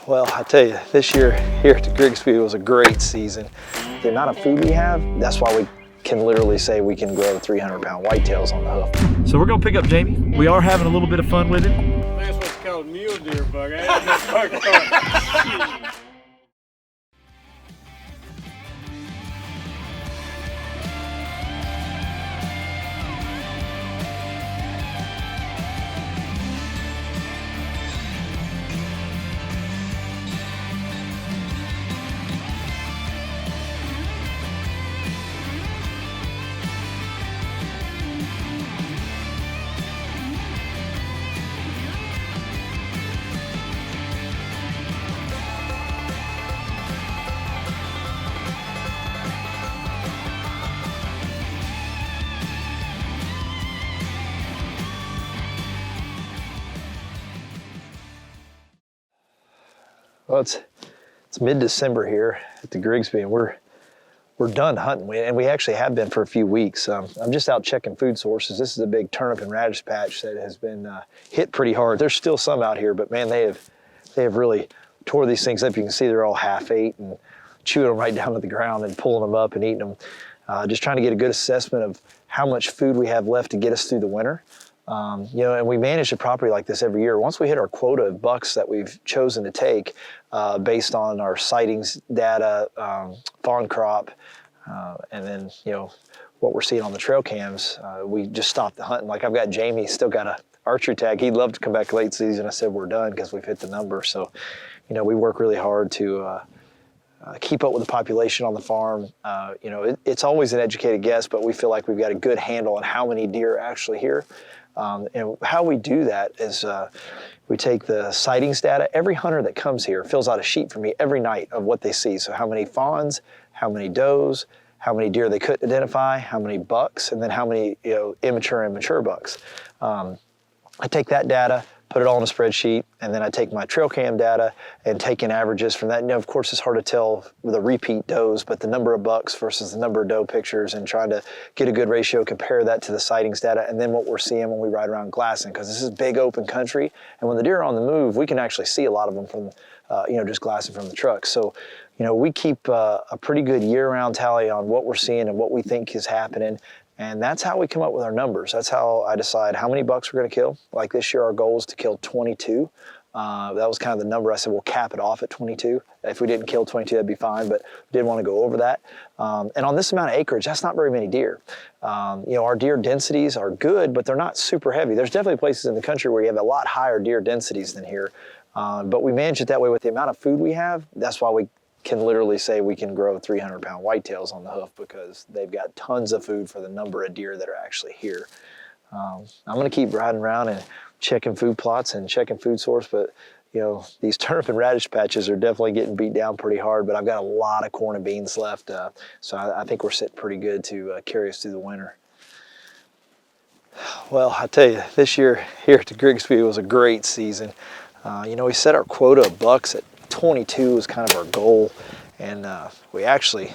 Well, I tell you, this year here at the Grigsby was a great season. The amount of food we have, that's why we can literally say we can grow 300-pound whitetails on the hoof. So we're gonna pick up Jamie. We are having a little bit of fun with him. That's what's called mule deer bug. I ain't Well, it's mid-December here at the Grigsby, and we're done hunting, and we actually have been for a few weeks. I'm just out checking food sources. This is a big turnip and radish patch that has been hit pretty hard. There's still some out here, but man, they have really tore these things up. You can see they're all half-ate and chewing them right down to the ground and pulling them up and eating them. Just trying to get a good assessment of how much food we have left to get us through the winter. You know, and we manage a property like this every year. Once we hit our quota of bucks that we've chosen to take based on our sightings data, fawn crop, and then, you know, what we're seeing on the trail cams, we just stopped the hunting. Like I've got Jamie, still got a archery tag. He'd love to come back late season. I said, we're done because we've hit the number. So, you know, we work really hard to keep up with the population on the farm. You know, it's always an educated guess, but we feel like we've got a good handle on how many deer are actually here. And how we do that is we take the sightings data. Every hunter that comes here fills out a sheet for me every night of what they see. So how many fawns, how many does, how many deer they couldn't identify, how many bucks, and then how many, you know, immature and mature bucks. I take that data, put it all in a spreadsheet, and then I take my trail cam data and take in averages from that. You know, of course, it's hard to tell with a repeat does, but the number of bucks versus the number of doe pictures, and trying to get a good ratio, compare that to the sightings data, and then what we're seeing when we ride around glassing, because this is big open country, and when the deer are on the move, we can actually see a lot of them from, you know, just glassing from the truck. So, you know, we keep a pretty good year-round tally on what we're seeing and what we think is happening. And that's how we come up with our numbers. That's how I decide how many bucks we're gonna kill. Like this year, our goal is to kill 22. That was kind of the number. I said, we'll cap it off at 22. If we didn't kill 22, that'd be fine, but we didn't want to go over that. And on this amount of acreage, that's not very many deer. You know, our deer densities are good, but they're not super heavy. There's definitely places in the country where you have a lot higher deer densities than here. But we manage it that way with the amount of food we have. That's why we can literally say we can grow 300-pound whitetails on the hoof, because they've got tons of food for the number of deer that are actually here. I'm gonna keep riding around and checking food plots and checking food source, but you know, these turnip and radish patches are definitely getting beat down pretty hard, but I've got a lot of corn and beans left, so I think we're sitting pretty good to carry us through the winter. Well, I tell you, this year here at the Grigsby was a great season. You know, we set our quota of bucks at 22 was kind of our goal, and we actually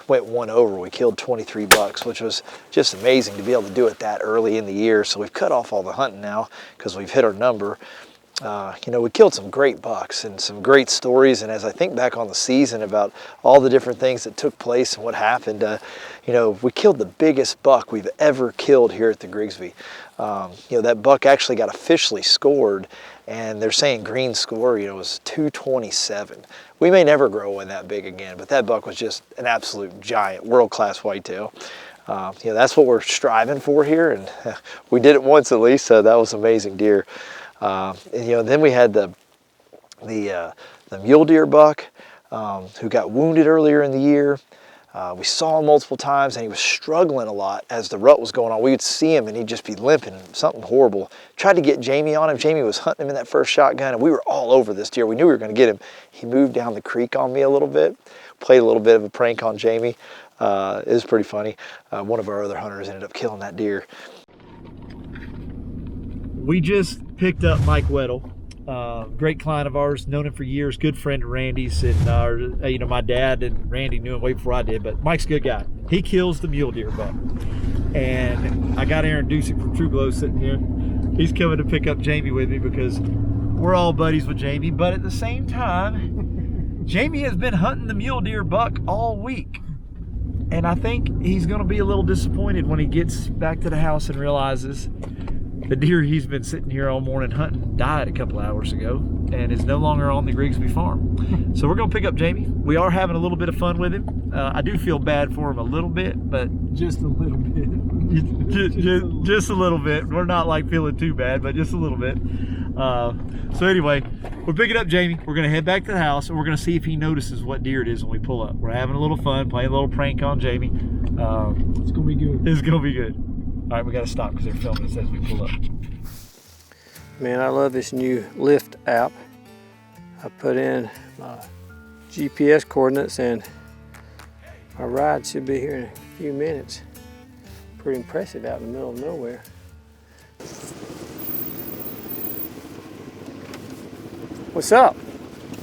went one over. We killed 23 bucks, which was just amazing to be able to do it that early in the year. So we've cut off all the hunting now because we've hit our number. You know, we killed some great bucks and some great stories, and as I think back on the season about all the different things that took place and what happened, you know, we killed the biggest buck we've ever killed here at the Grigsby. You know, that buck actually got officially scored, and they're saying green score, you know, was 227. We may never grow one that big again, but that buck was just an absolute giant, world-class whitetail. You know, that's what we're striving for here, and we did it once at least, so that was an amazing deer. And, you know, then we had the mule deer buck who got wounded earlier in the year. We saw him multiple times, and he was struggling a lot as the rut was going on. We would see him, and he'd just be limping, something horrible. Tried to get Jamie on him. Jamie was hunting him in that first shotgun, and we were all over this deer. We knew we were going to get him. He moved down the creek on me a little bit, played a little bit of a prank on Jamie. It was pretty funny. One of our other hunters ended up killing that deer. We just picked up Mike Whitetail. Great client of ours, known him for years, good friend of Randy's, and you know, my dad and Randy knew him way before I did, but Mike's a good guy. He kills the mule deer buck, and I got Aaron Dusick from True Glow sitting here. He's coming to pick up Jamie with me because we're all buddies with Jamie, but at the same time, Jamie has been hunting the mule deer buck all week. And I think he's gonna be a little disappointed when he gets back to the house and realizes the deer he's been sitting here all morning hunting died a couple hours ago and is no longer on the Grigsby farm. So we're gonna pick up Jamie. We are having a little bit of fun with him. I do feel bad for him a little bit, but Just a little bit. just a little bit. We're not like feeling too bad, but just a little bit. So anyway, we're picking up Jamie. We're gonna head back to the house and we're gonna see if he notices what deer it is when we pull up. We're having a little fun, playing a little prank on Jamie. It's gonna be good. It's gonna be good. All right, we gotta stop because they're filming us as we pull up. Man, I love this new Lyft app. I put in my GPS coordinates and my ride should be here in a few minutes. Pretty impressive out in the middle of nowhere. What's up?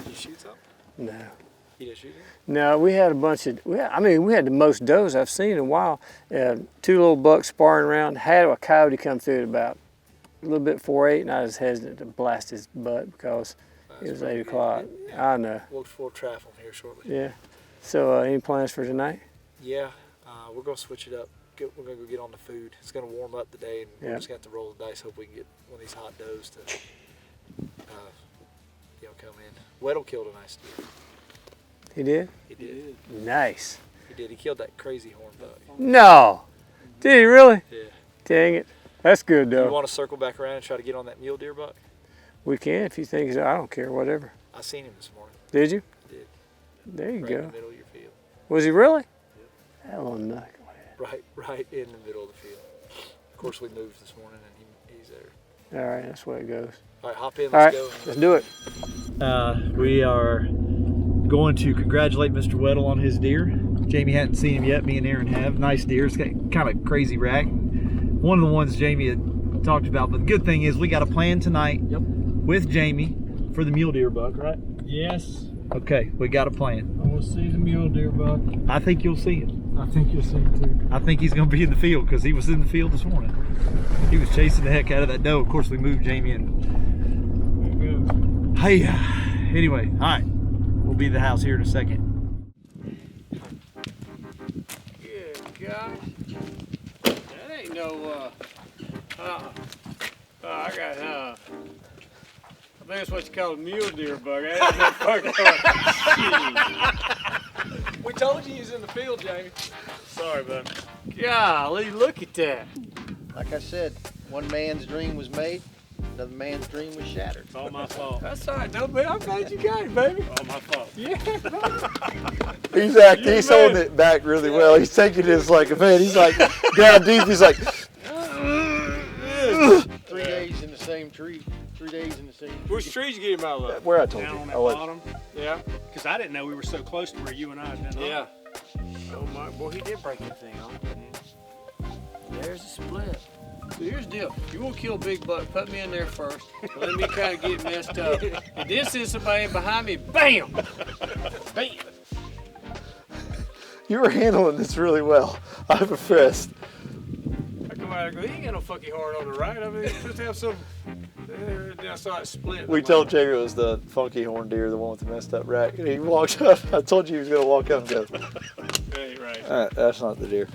Did you shoot something? No. You didn't shoot it? No, we had a bunch of, we had the most does I've seen in a while. 2 little bucks sparring around. Had a coyote come through at about a little bit 4-8, and I was hesitant to blast his butt because it was 8 o'clock. I know. We'll trap him here shortly. Yeah. So any plans for tonight? Yeah, we're gonna switch it up. We're gonna go get on the food. It's gonna warm up today, and we're just gonna have to roll the dice. Hope we can get one of these hot does to, come in. Whitetail killed a nice deer. He did? He did. Nice. He did. He killed that crazy horn buck. No. Did he really? Yeah. Dang it. That's good You though. want to circle back around and try to get on that mule deer buck? We can if you think so. I don't care, whatever. I seen him this morning. Did you? I did. There you Right go. in the middle of your field. Was he really? That little knucklehead. Right in the middle of the field. Of course, we moved this morning, and he's there. All right, that's where it goes. All right, hop in. All right, Let's go. let's do it. We are going to congratulate Mr. Whitetail on his deer. Jamie hadn't seen him yet. Me and Aaron have. Nice deer. It's got kind of crazy rack. One of the ones Jamie had talked about. But the good thing is we got a plan tonight with Jamie for the mule deer buck, right? Yes. Okay, we got a plan. I want to see the mule deer buck. I think you'll see him. I think you'll see it too. I think he's going to be in the field because he was in the field this morning. He was chasing the heck out of that doe. Of course, we moved Jamie and There it goes. hey, anyway, all right. We'll be at the house here in a second. Good gosh. That ain't no, I got, I think that's what you call a mule deer buck. That ain't no fucking We told you he was in the field, Jamie. Sorry, bud. Golly, look at that. Like I said, one man's dream was made, another man's dream was shattered. It's all my fault. That's all right. No, man, I'm glad you got it, baby. All my fault. Yeah, He's acting, he's holding it back really well. He's taking this like a man. He's like down deep. He's like, 3 days in the same tree, 3 days in the same tree. Which trees you get him out of? where I told Down on you. that I'll let bottom, Yeah. because I didn't know we were so close to where you and I had been. Yeah. Oh my, boy, he did break that thing off. There's a split. So here's the deal. You want to kill a big buck, put me in there first. Let me kind of get messed up. And then send somebody in behind me, bam! Bam! You were handling this really well. I'm impressed. I come out and go, he ain't got no fucking heart on the right. I mean, just have some. Then I saw it split. We told Jamie it was the funky horn deer, the one with the messed up rack. And he walked up. I told you he was going to walk up and go, That ain't right. that's not the deer.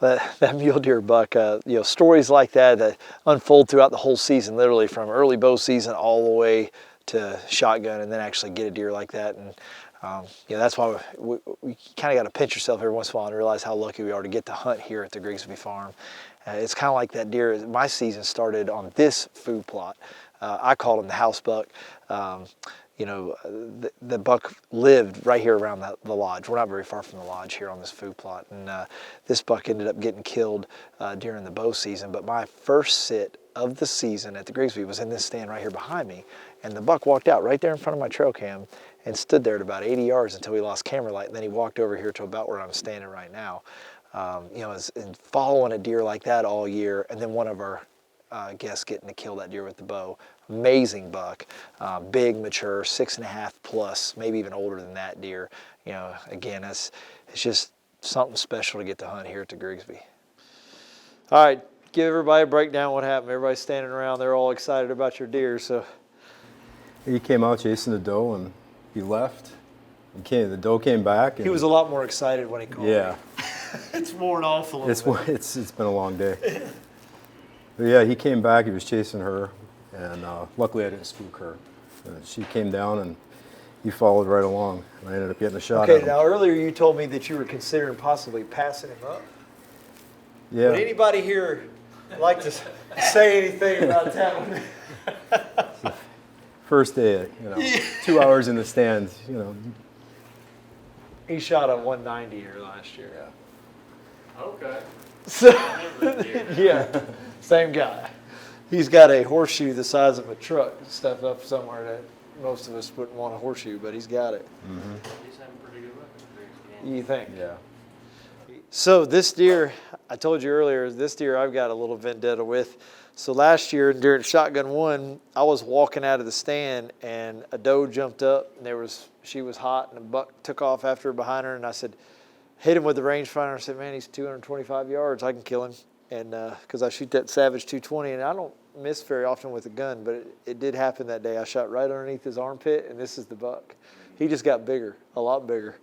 That mule deer buck, stories like that unfold throughout the whole season, literally from early bow season all the way to shotgun, and then actually get a deer like that. And that's why we kind of got to pinch yourself every once in a while and realize how lucky we are to get to hunt here at the Grigsby farm. It's kind of like that deer. My season started on this food plot. I called him the house buck. The buck lived right here around the lodge. We're not very far from the lodge here on this food plot. And this buck ended up getting killed during the bow season. But my first sit of the season at the Grigsby was in this stand right here behind me. And the buck walked out right there in front of my trail cam and stood there at about 80 yards until he lost camera light. And then he walked over here to about where I'm standing right now. And following a deer like that all year, and then one of our guests getting to kill that deer with the bow. Amazing buck, big, mature, 6.5 plus, maybe even older than that deer. Again, it's just something special to get to hunt here at the Grigsby. All right, give everybody a breakdown what happened. Everybody's standing around, they're all excited about your deer, so. He came out chasing the doe and he left. The doe came back. And He was a lot more excited when he called yeah. me. It's worn off a little bit. It's been a long day. But yeah, he came back, he was chasing her, and luckily I didn't spook her. She came down and he followed right along, and I ended up getting a shot at Okay, him. now earlier you told me that you were considering possibly passing him up. Yeah. Would anybody here like to say anything about that one? First day, 2 hours in the stands, He shot a 190 here last year. Okay. So, yeah, same guy. He's got a horseshoe the size of a truck stuffed up somewhere that most of us wouldn't want a horseshoe, but he's got it. Mm-hmm. He's having pretty good luck with the You think? Yeah. So this deer, I told you earlier, this deer I've got a little vendetta with. So last year during shotgun 1, I was walking out of the stand and a doe jumped up and she was hot and a buck took off after her behind her, and I said, hit him with the rangefinder. I said, man, he's 225 yards. I can kill him. And because I shoot that Savage 220 and I don't miss very often with a gun, but it did happen that day. I shot right underneath his armpit, and this is the buck. He just got bigger, a lot bigger.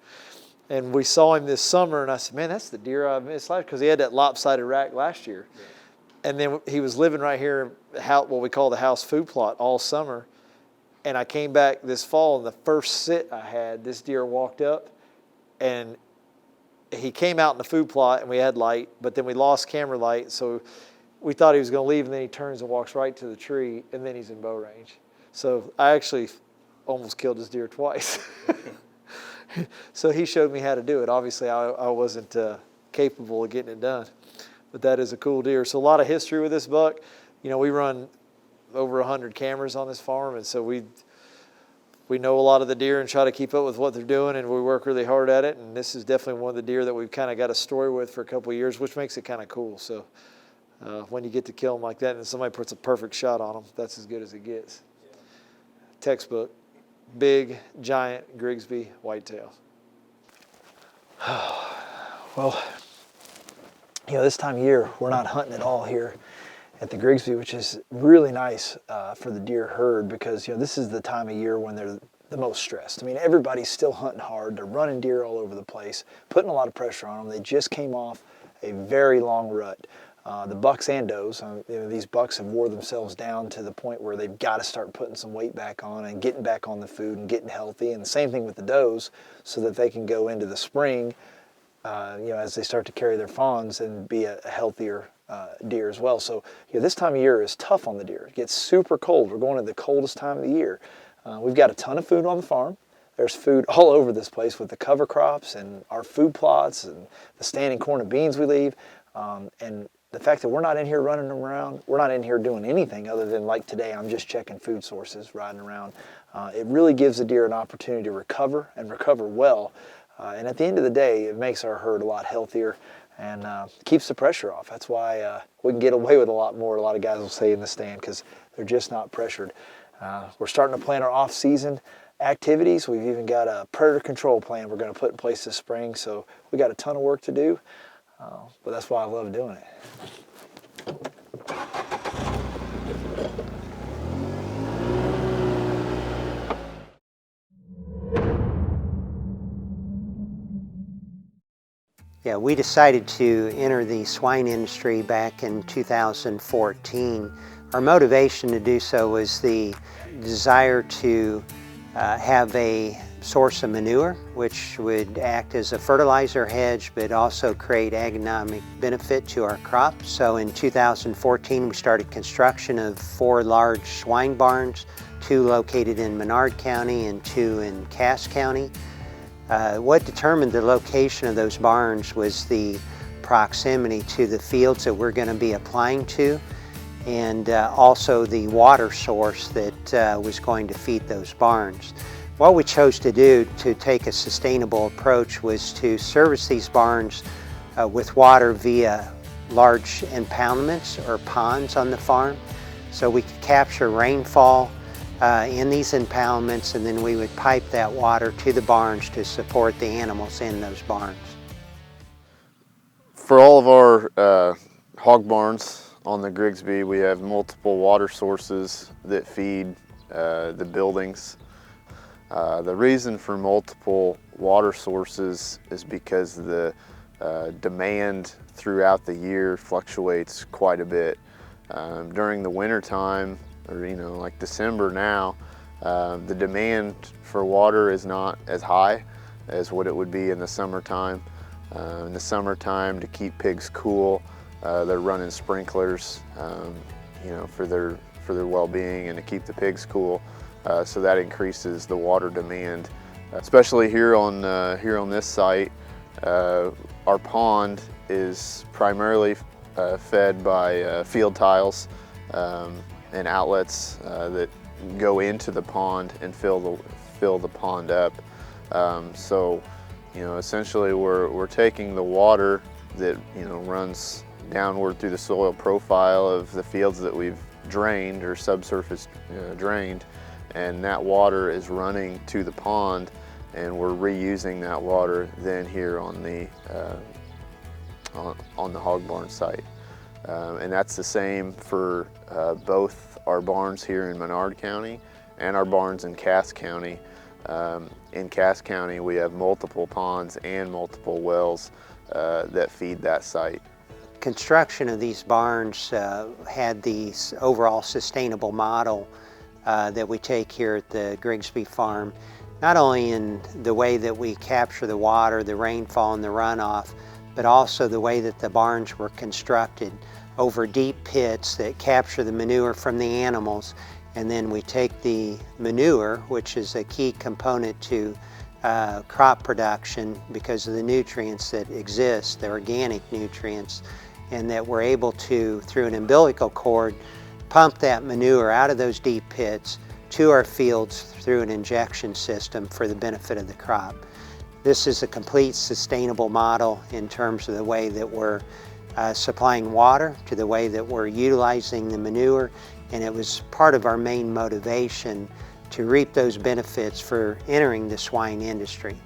And we saw him this summer, and I said, man, that's the deer I missed last, because he had that lopsided rack last year. Yeah. And then he was living right here, what we call the house food plot, all summer. And I came back this fall, and the first sit I had, this deer walked up, and he came out in the food plot, and we had light, but then we lost camera light, so we thought he was going to leave, and then he turns and walks right to the tree, and then he's in bow range. So I actually almost killed his deer twice. So he showed me how to do it. Obviously, I wasn't capable of getting it done, but that is a cool deer. So a lot of history with this buck. We run over 100 cameras on this farm, and so we know a lot of the deer and try to keep up with what they're doing, and we work really hard at it. And this is definitely one of the deer that we've kind of got a story with for a couple of years, which makes it kind of cool. So when you get to kill them like that and somebody puts a perfect shot on them, that's as good as it gets. Textbook. Big, giant Grigsby whitetail. Well, this time of year, we're not hunting at all here at the Grigsby, which is really nice for the deer herd, because this is the time of year when they're the most stressed. I mean, everybody's still hunting hard. They're running deer all over the place, putting a lot of pressure on them. They just came off a very long rut. The bucks and does, these bucks have wore themselves down to the point where they've got to start putting some weight back on and getting back on the food and getting healthy. And the same thing with the does, so that they can go into the spring, as they start to carry their fawns and be a healthier deer as well. So this time of year is tough on the deer. It gets super cold. We're going to the coldest time of the year. We've got a ton of food on the farm. There's food all over this place with the cover crops and our food plots and the standing corn and beans we leave. And the fact that we're not in here running around, we're not in here doing anything other than, like today, I'm just checking food sources, riding around. It really gives the deer an opportunity to recover and recover well. And at the end of the day, it makes our herd a lot healthier and keeps the pressure off. That's why we can get away with a lot more, a lot of guys will say in the stand, because they're just not pressured. We're starting to plan our off-season activities. We've even got a predator control plan we're going to put in place this spring, so we got a ton of work to do. But that's why I love doing it. Yeah, we decided to enter the swine industry back in 2014. Our motivation to do so was the desire to have a source of manure, which would act as a fertilizer hedge, but also create economic benefit to our crops. So in 2014, we started construction of 4 large swine barns, 2 located in Menard County and 2 in Cass County. What determined the location of those barns was the proximity to the fields that we're going to be applying to, and also the water source that was going to feed those barns. What we chose to do to take a sustainable approach was to service these barns with water via large impoundments or ponds on the farm. So we could capture rainfall in these impoundments, and then we would pipe that water to the barns to support the animals in those barns. For all of our hog barns on the Grigsby, we have multiple water sources that feed the buildings. The reason for multiple water sources is because the demand throughout the year fluctuates quite a bit. During the winter time, or like December now, the demand for water is not as high as what it would be in the summertime. In the summertime, to keep pigs cool, they're running sprinklers, for their well-being and to keep the pigs cool. So that increases the water demand, especially here on this site. Our pond is primarily fed by field tiles and outlets that go into the pond and fill the pond up. So, essentially we're taking the water that runs downward through the soil profile of the fields that we've drained or subsurface drained, and that water is running to the pond, and we're reusing that water then here on the hog barn site. And that's the same for both our barns here in Menard County and our barns in Cass County. In Cass County, we have multiple ponds and multiple wells that feed that site. Construction of these barns had the overall sustainable model that we take here at the Grigsby farm, not only in the way that we capture the water, the rainfall and the runoff, but also the way that the barns were constructed over deep pits that capture the manure from the animals, and then we take the manure, which is a key component to crop production because of the nutrients that exist, the organic nutrients, and that we're able to, through an umbilical cord, pump that manure out of those deep pits to our fields through an injection system for the benefit of the crop. This is a complete sustainable model in terms of the way that we're supplying water, to the way that we're utilizing the manure, and it was part of our main motivation to reap those benefits for entering the swine industry.